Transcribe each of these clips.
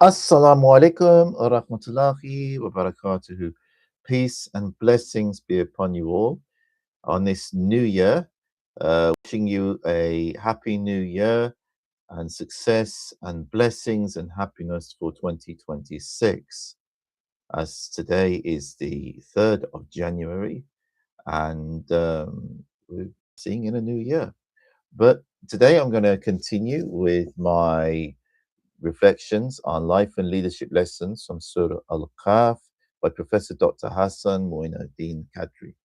Assalamu alaikum wa rahmatullahi wa barakatuhu. Peace and blessings be upon you all on this new year. Wishing you a happy new year and success and blessings and happiness for 2026. As today is the 3rd of January and we're seeing in a new year. But today I'm going to continue with my reflections on life and leadership lessons from Surah al-Kahf by Professor Dr. Hassan Mohi-ud-Din Qadri.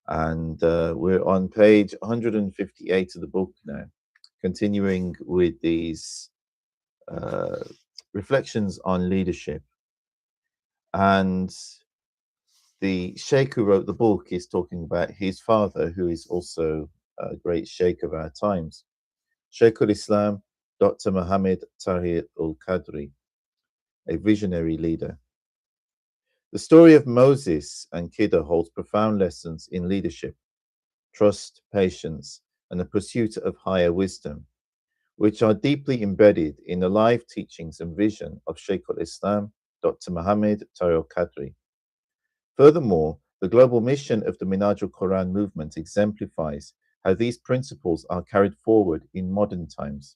And we're on page 158 of the book now, continuing with these uh, reflections on leadership. And the Sheikh who wrote the book is talking about his father, who is also a great Sheikh of our times, Shaykh-ul-Islam, Dr. Muhammad Tahir-ul-Qadri, a visionary leader. The story of Moses and Khidr holds profound lessons in leadership, trust, patience, and the pursuit of higher wisdom, which are deeply embedded in the life teachings and vision of Shaykh-ul-Islam, Dr. Muhammad Tahir-ul-Qadri. Furthermore, the global mission of the Minhaj al-Quran movement exemplifies how these principles are carried forward in modern times,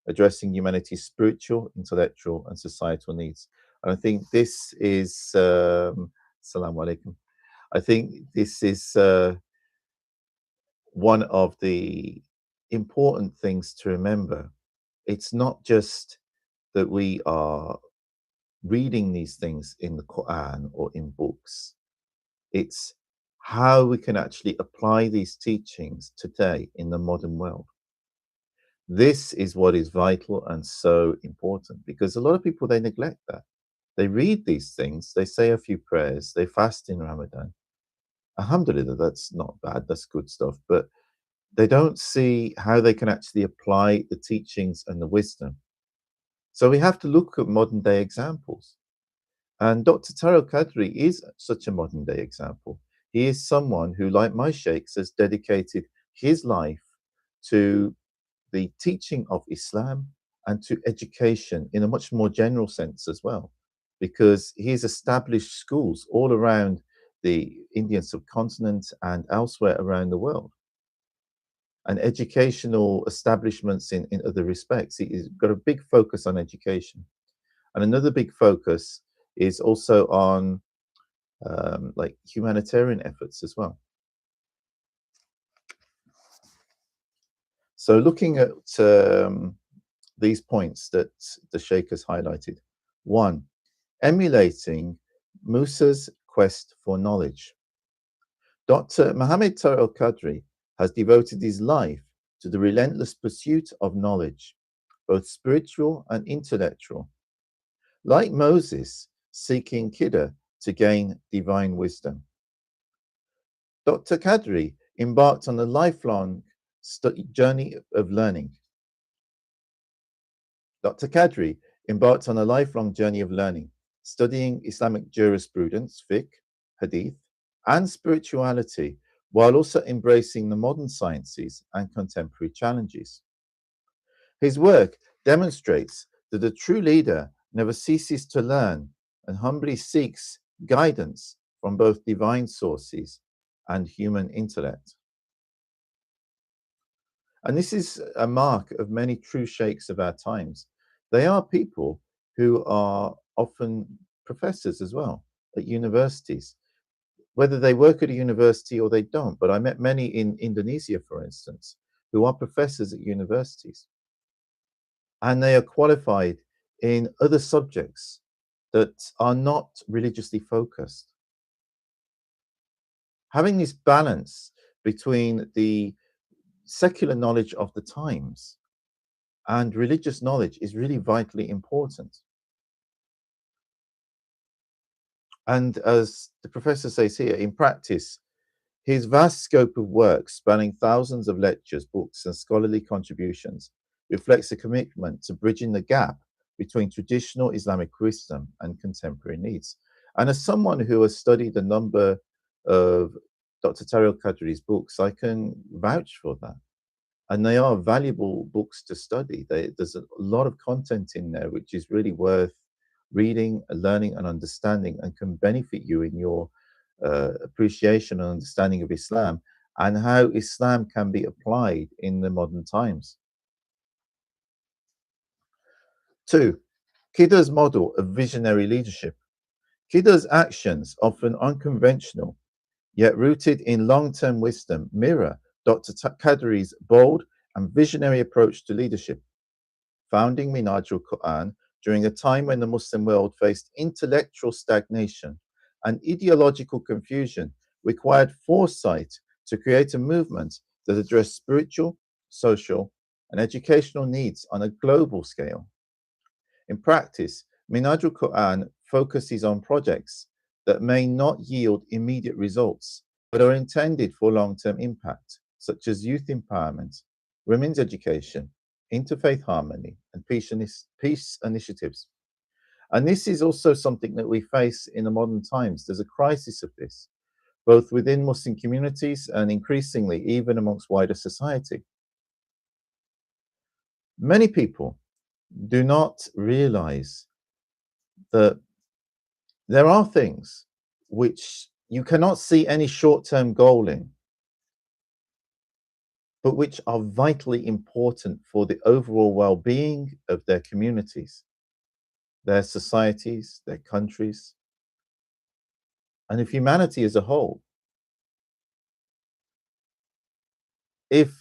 addressing humanity's spiritual, intellectual, and societal needs. And I think this is, Salam alaikum. I think this is one of the important things to remember. It's not just that we are reading these things in the Quran or in books, it's how we can actually apply these teachings today in the modern world. This is what is vital and so important because a lot of people, they neglect that. They read these things, they say a few prayers, they fast in Ramadan. Alhamdulillah, that's not bad, that's good stuff, but they don't see how they can actually apply the teachings and the wisdom. So we have to look at modern day examples. And Dr. Tahir-ul-Qadri is such a modern day example. He is someone who, like my sheikhs, has dedicated his life to the teaching of Islam and to education in a much more general sense as well, because he's established schools all around the Indian subcontinent and elsewhere around the world, and educational establishments in other respects. He's got a big focus on education. And another big focus is also on like humanitarian efforts as well. So looking at these points that the Sheikh has highlighted. One, emulating Musa's quest for knowledge. Dr. Muhammad Tahir-ul-Qadri has devoted his life to the relentless pursuit of knowledge, both spiritual and intellectual. Like Moses seeking Khidr to gain divine wisdom, Dr. Qadri embarked on a lifelong journey of learning. Dr. Qadri embarked on a lifelong journey of learning, studying Islamic jurisprudence, fiqh, hadith, and spirituality, while also embracing the modern sciences and contemporary challenges. His work demonstrates that a true leader never ceases to learn and humbly seeks guidance from both divine sources and human intellect. And this is a mark of many true sheikhs of our times. They are people who are often professors as well at universities, whether they work at a university or they don't. But I met many in Indonesia, for instance, who are professors at universities. And they are qualified in other subjects that are not religiously focused. Having this balance between the secular knowledge of the times and religious knowledge is really vitally important. And as the professor says here, in practice, his vast scope of work, spanning thousands of lectures, books, and scholarly contributions, reflects a commitment to bridging the gap between traditional Islamic wisdom and contemporary needs. And as someone who has studied a number of Dr. Tahir-ul-Qadri's books, I can vouch for that. and they are valuable books to study. There's a lot of content in there which is really worth reading, learning, and understanding, and can benefit you in your appreciation and understanding of Islam and how Islam can be applied in the modern times. 2. Khidr's model of visionary leadership. Khidr's actions, often unconventional, yet rooted in long-term wisdom, mirror Dr. Qadri's bold and visionary approach to leadership, founding Minhaj al-Quran during a time when the Muslim world faced intellectual stagnation and ideological confusion, required foresight to create a movement that addressed spiritual, social, and educational needs on a global scale. In practice, Minhaj al-Quran focuses on projects that may not yield immediate results, but are intended for long-term impact, such as youth empowerment, women's education, interfaith harmony, and peace initiatives. And this is also something that we face in the modern times. There's a crisis of this, both within Muslim communities and increasingly even amongst wider society. Many people do not realize that there are things which you cannot see any short-term goal in, but which are vitally important for the overall well-being of their communities, their societies, their countries, and of humanity as a whole. If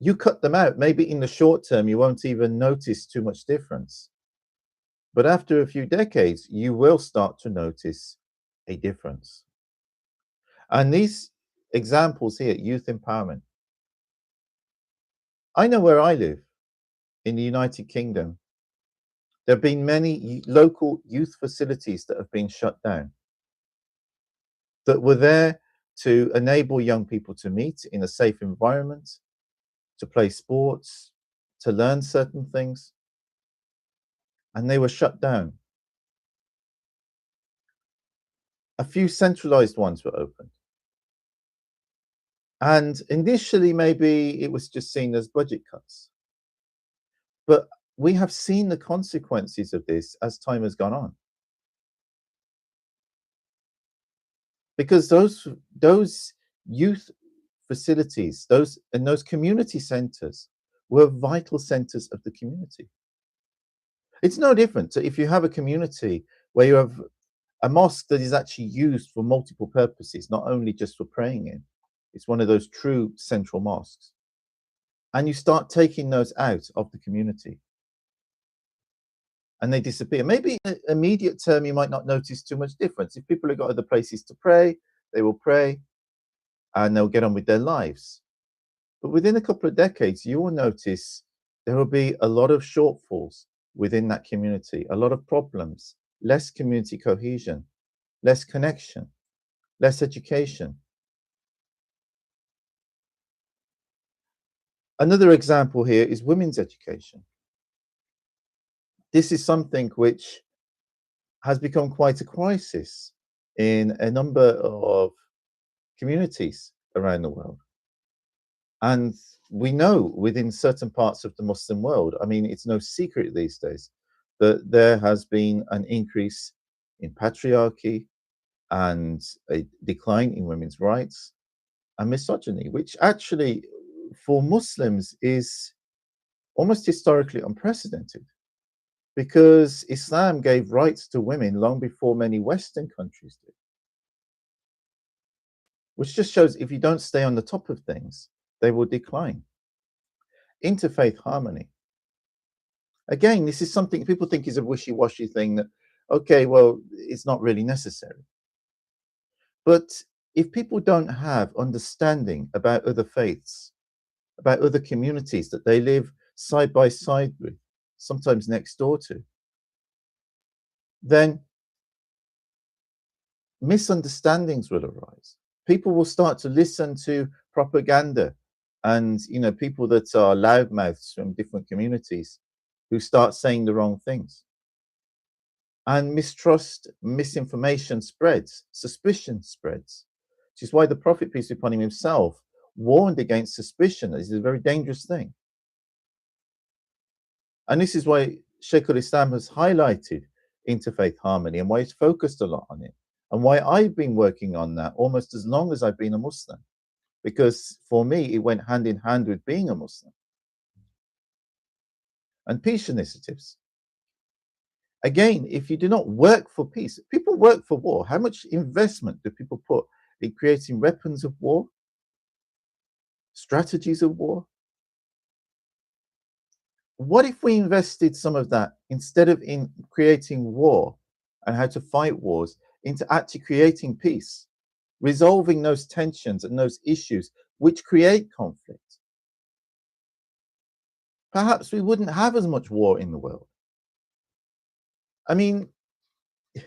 you cut them out, maybe in the short term, you won't even notice too much difference. But after a few decades, you will start to notice a difference. And these examples here, youth empowerment. I know where I live in the United Kingdom, there have been many local youth facilities that have been shut down that were there to enable young people to meet in a safe environment, to play sports, to learn certain things, and they were shut down. A few centralized ones were opened. And initially, maybe it was just seen as budget cuts. But we have seen the consequences of this as time has gone on. Because those youth facilities, those community centers were vital centers of the community. It's no different to if you have a community where you have a mosque that is actually used for multiple purposes, not only just for praying in. It's one of those true central mosques. And you start taking those out of the community. And they disappear. Maybe in the immediate term, you might not notice too much difference. If people have got other places to pray, they will pray and they'll get on with their lives. But within a couple of decades, you will notice there will be a lot of shortfalls within that community, a lot of problems, less community cohesion, less connection, less education. Another example here is women's education. This is something which has become quite a crisis in a number of communities around the world. And we know within certain parts of the Muslim world, I mean, it's no secret these days, that there has been an increase in patriarchy and a decline in women's rights and misogyny, which actually for Muslims is almost historically unprecedented, because Islam gave rights to women long before many Western countries did. Which just shows if you don't stay on the top of things, they will decline. Interfaith harmony. Again, this is something people think is a wishy-washy thing that, okay, well, it's not really necessary. But if people don't have understanding about other faiths, about other communities that they live side by side with, sometimes next door to, then misunderstandings will arise. People will start to listen to propaganda and people that are loudmouths from different communities who start saying the wrong things. And mistrust, misinformation spreads, suspicion spreads, which is why the Prophet, peace be upon him, himself warned against suspicion. This is a very dangerous thing. And this is why Shaykh-ul-Islam has highlighted interfaith harmony and why he's focused a lot on it, and why I've been working on that almost as long as I've been a Muslim, because for me, it went hand in hand with being a Muslim. And peace initiatives. Again, if you do not work for peace, people work for war. How much investment do people put in creating weapons of war, strategies of war? What if we invested some of that, instead of in creating war and how to fight wars, into actually creating peace, resolving those tensions and those issues which create conflict? Perhaps we wouldn't have as much war in the world. I mean, it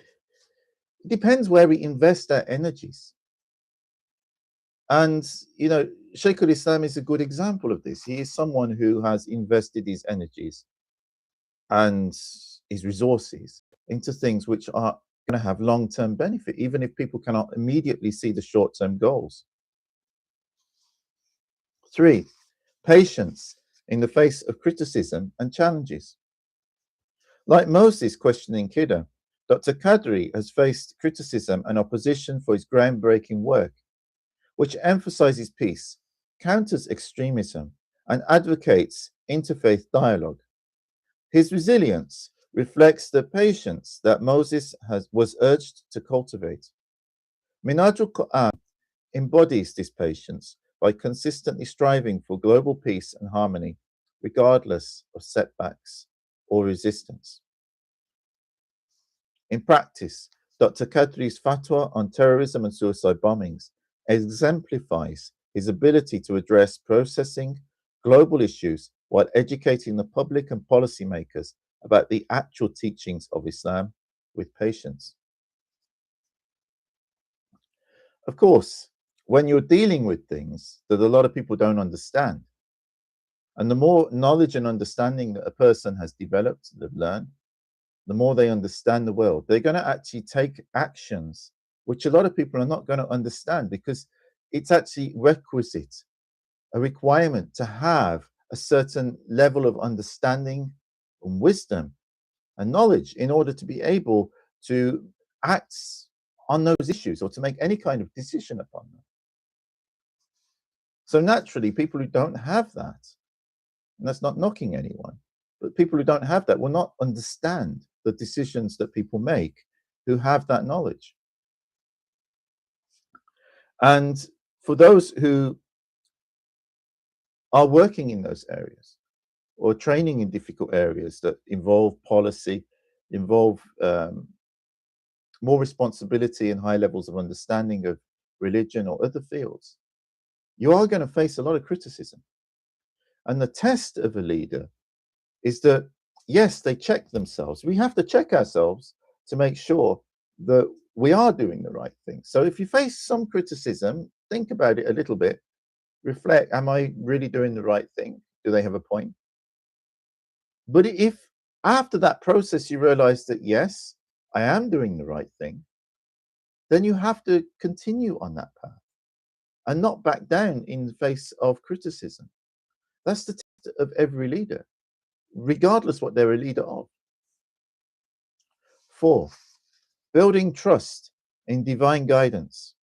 depends where we invest our energies. And, you know, Shaykh-ul-Islam is a good example of this. He is someone who has invested his energies and his resources into things which are going to have long-term benefit, even if people cannot immediately see the short-term goals. 3, patience in the face of criticism and challenges. Like Moses questioning Khidr, Dr. Qadri has faced criticism and opposition for his groundbreaking work, which emphasizes peace, counters extremism, and advocates interfaith dialogue. His resilience reflects the patience that Moses was urged to cultivate. Minhajul-Quran embodies this patience by consistently striving for global peace and harmony, regardless of setbacks or resistance. In practice, Dr. Qadri's fatwa on terrorism and suicide bombings exemplifies his ability to address processing global issues while educating the public and policymakers about the actual teachings of Islam with patience. Of course, when you're dealing with things that a lot of people don't understand, and the more knowledge and understanding that a person has developed, they've learned, the more they understand the world, they're going to actually take actions which a lot of people are not going to understand, because it's actually requisite, a requirement to have a certain level of understanding and wisdom and knowledge in order to be able to act on those issues or to make any kind of decision upon them. So naturally, people who don't have that, and that's not knocking anyone, but people who don't have that will not understand the decisions that people make who have that knowledge. And for those who are working in those areas or training in difficult areas that involve policy, involve more responsibility and high levels of understanding of religion or other fields, you are going to face a lot of criticism. And the test of a leader is that, yes, they check themselves. We have to check ourselves to make sure that we are doing the right thing. So if you face some criticism, think about it a little bit, reflect, am I really doing the right thing? Do they have a point? But if after that process you realize that, yes, I am doing the right thing, then you have to continue on that path and not back down in the face of criticism. That's the test of every leader, regardless what they're a leader of. 4, building trust in divine guidance.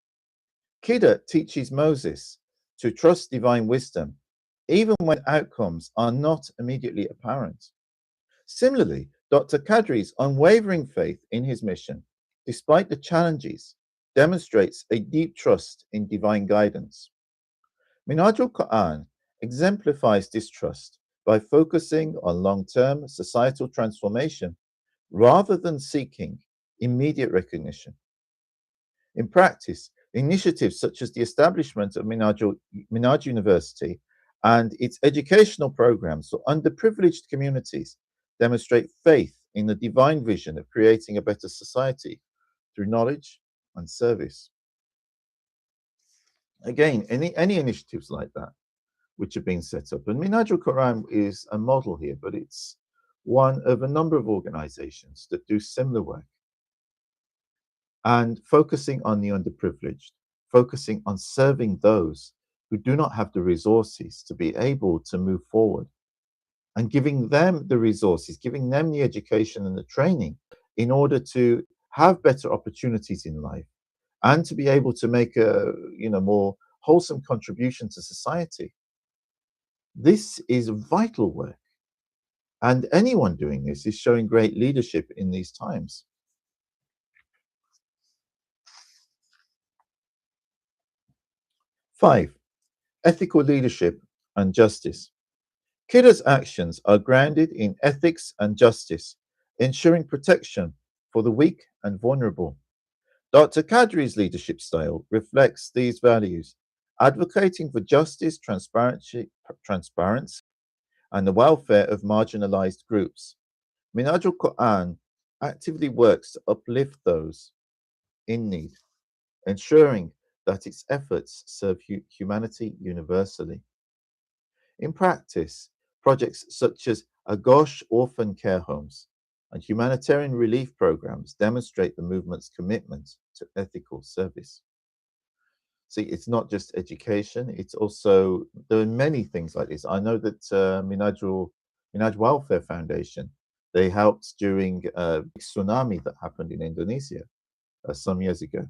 Khidr teaches Moses to trust divine wisdom, even when outcomes are not immediately apparent. Similarly, Dr. Qadri's unwavering faith in his mission, despite the challenges, demonstrates a deep trust in divine guidance. Minhajul-Quran exemplifies this trust by focusing on long-term societal transformation rather than seeking immediate recognition. In practice, initiatives such as the establishment of Minhaj University and its educational programs for underprivileged communities demonstrate faith in the divine vision of creating a better society through knowledge and service. Again, any initiatives like that which have been set up, and Minhaj-ul-Quran is a model here, but it's one of a number of organizations that do similar work, and focusing on the underprivileged, focusing on serving those who do not have the resources to be able to move forward, and giving them the resources, giving them the education and the training in order to have better opportunities in life and to be able to make a more wholesome contribution to society. This is vital work, and anyone doing this is showing great leadership in these times. Five, ethical leadership and justice. Khidr's actions are grounded in ethics and justice, ensuring protection for the weak and vulnerable. Dr. Qadri's leadership style reflects these values, advocating for justice, transparency, and the welfare of marginalized groups. Minhaj al-Quran actively works to uplift those in need, ensuring that its efforts serve humanity universally. In practice, projects such as Agosh orphan care homes and humanitarian relief programs demonstrate the movement's commitment to ethical service. See, it's not just education, it's also, there are many things like this. I know that Minhaj Welfare Foundation, they helped during a tsunami that happened in Indonesia some years ago.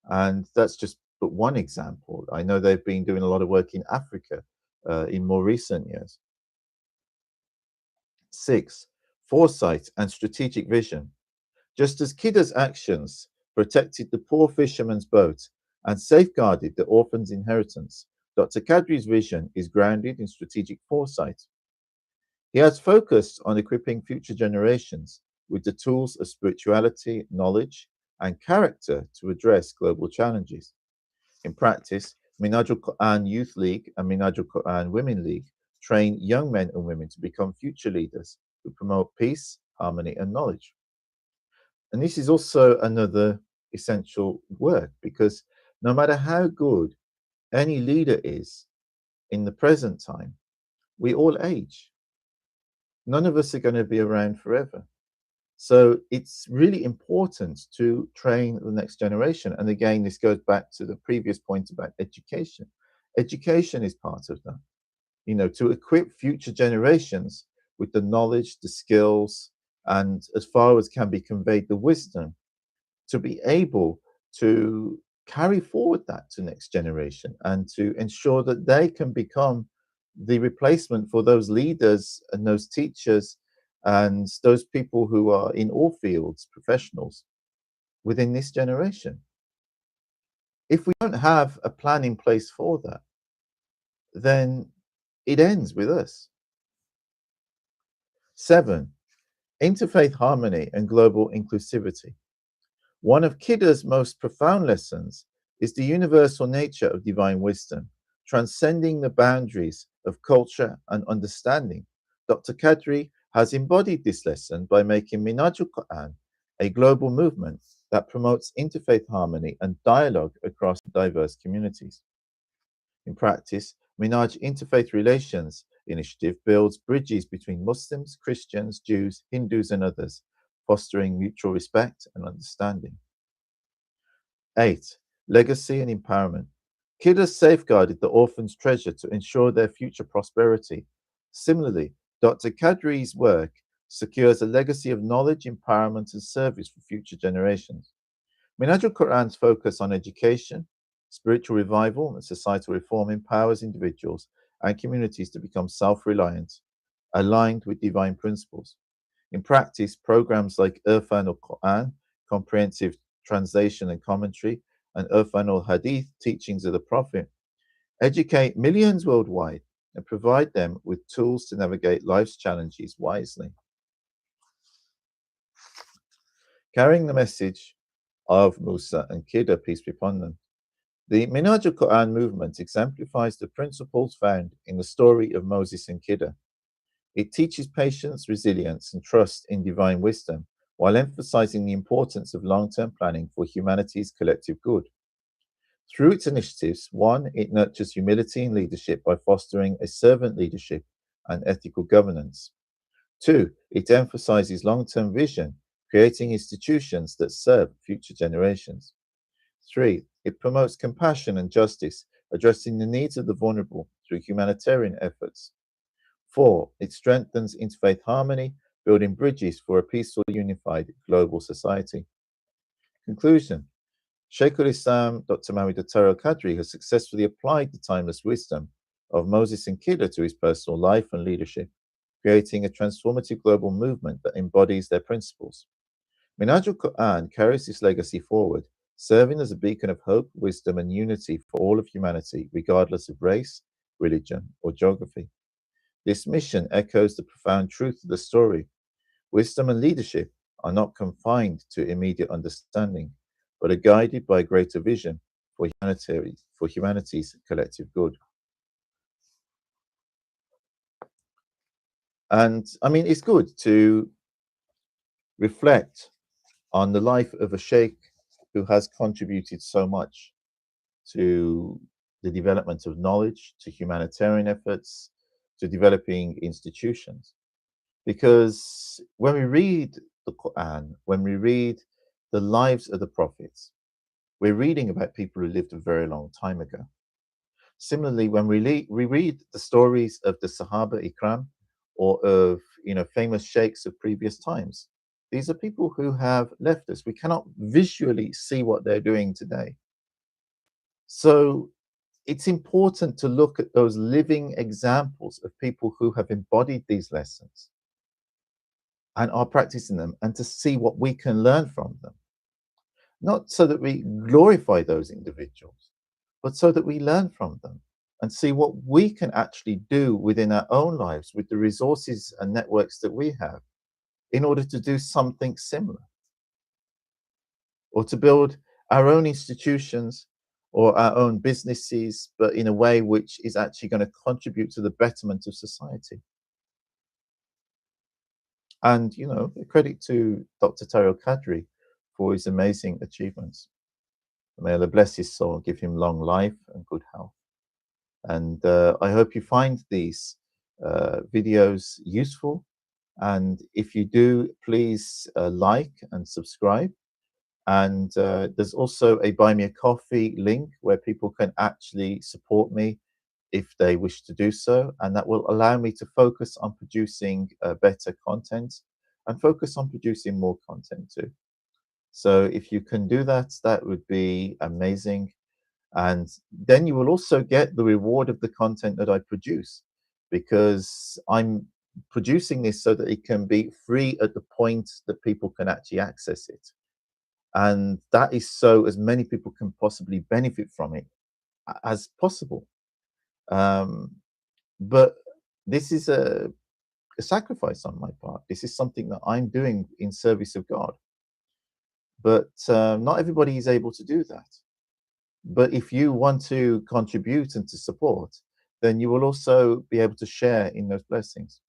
And that's just but one example. I know they've been doing a lot of work in Africa in more recent years. 6, foresight and strategic vision. Just as Khidr's actions protected the poor fisherman's boat and safeguarded the orphan's inheritance, Dr. Qadri's vision is grounded in strategic foresight. He has focused on equipping future generations with the tools of spirituality, knowledge, and character to address global challenges. In practice, Minhaj al-Quran Youth League and Minhaj al-Quran Women League train young men and women to become future leaders who promote peace, harmony, and knowledge. And this is also another essential work, because no matter how good any leader is in the present time, we all age. None of us are going to be around forever. So it's really important to train the next generation. And again, this goes back to the previous point about education. Education is part of that, to equip future generations with the knowledge, the skills, and as far as can be conveyed, the wisdom to be able to carry forward that to next generation and to ensure that they can become the replacement for those leaders and those teachers and those people who are in all fields, professionals within this generation. If we don't have a plan in place for that, then it ends with us. 7, interfaith harmony and global inclusivity. One of Khidr's most profound lessons is the universal nature of divine wisdom, transcending the boundaries of culture and understanding. Dr. Qadri has embodied this lesson by making Minhaj al-Quran a global movement that promotes interfaith harmony and dialogue across diverse communities. In practice, Minhaj Interfaith Relations initiative builds bridges between Muslims, Christians, Jews, Hindus, and others, fostering mutual respect and understanding. 8, legacy and empowerment. Khidr safeguarded the orphans' treasure to ensure their future prosperity. Similarly, Dr. Qadri's work secures a legacy of knowledge, empowerment, and service for future generations. Minhaj al-Quran's focus on education, spiritual revival, and societal reform empowers individuals and communities to become self-reliant, aligned with divine principles. In practice, programs like Irfan al-Quran, comprehensive translation and commentary, and Irfan al-Hadith, teachings of the Prophet, educate millions worldwide and provide them with tools to navigate life's challenges wisely. Carrying the message of Musa and Khidr, peace be upon them, the Minhaj al-Quran movement exemplifies the principles found in the story of Moses and Khidr. It teaches patience, resilience, and trust in divine wisdom, while emphasizing the importance of long-term planning for humanity's collective good. Through its initiatives, 1, it nurtures humility in leadership by fostering a servant leadership and ethical governance. 2, it emphasizes long-term vision, creating institutions that serve future generations. 3, it promotes compassion and justice addressing the needs of the vulnerable through humanitarian efforts. 4. It strengthens interfaith harmony, building bridges for a peaceful, unified global society. Conclusion. Shaykh-ul-Islam Dr Muhammad Tahir-ul-Qadri has successfully applied the timeless wisdom of Moses and Khidr to his personal life and leadership, creating a transformative global movement that embodies their principles. Minhaj al-Quran carries this legacy forward, serving as a beacon of hope, wisdom, and unity for all of humanity, regardless of race, religion, or geography. This mission echoes the profound truth of the story. Wisdom and leadership are not confined to immediate understanding, but are guided by a greater vision for humanity's collective good. And I mean, it's good to reflect on the life of a sheikh who has contributed so much to the development of knowledge, to humanitarian efforts, to developing institutions. Because when we read the Quran, when we read the lives of the prophets, we're reading about people who lived a very long time ago. Similarly, when we read the stories of the Sahaba Ikram or of famous sheikhs of previous times, these are people who have left us. We cannot visually see what they're doing today. So it's important to look at those living examples of people who have embodied these lessons and are practicing them, and to see what we can learn from them. Not so that we glorify those individuals, but so that we learn from them and see what we can actually do within our own lives with the resources and networks that we have in order to do something similar, or to build our own institutions or our own businesses, but in a way which is actually going to contribute to the betterment of society. And, credit to Dr. Tahir-ul-Qadri for his amazing achievements. May Allah bless his soul, give him long life and good health. And I hope you find these videos useful. And if you do, please like and subscribe. And there's also a Buy Me a Coffee link where people can actually support me if they wish to do so. And that will allow me to focus on producing better content and focus on producing more content too. So if you can do that, that would be amazing. And then you will also get the reward of the content that I produce, because I'm producing this so that it can be free at the point that people can actually access it. And that is so as many people can possibly benefit from it as possible. But this is a sacrifice on my part. This is something that I'm doing in service of God. But not everybody is able to do that. But if you want to contribute and to support, then you will also be able to share in those blessings.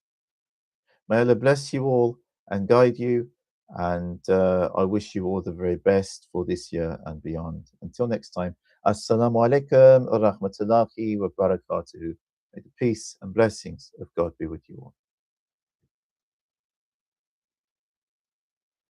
May Allah bless you all and guide you. And I wish you all the very best for this year and beyond. Until next time, Assalamu alaikum wa rahmatullahi wa barakatuhu. May the peace and blessings of God be with you all.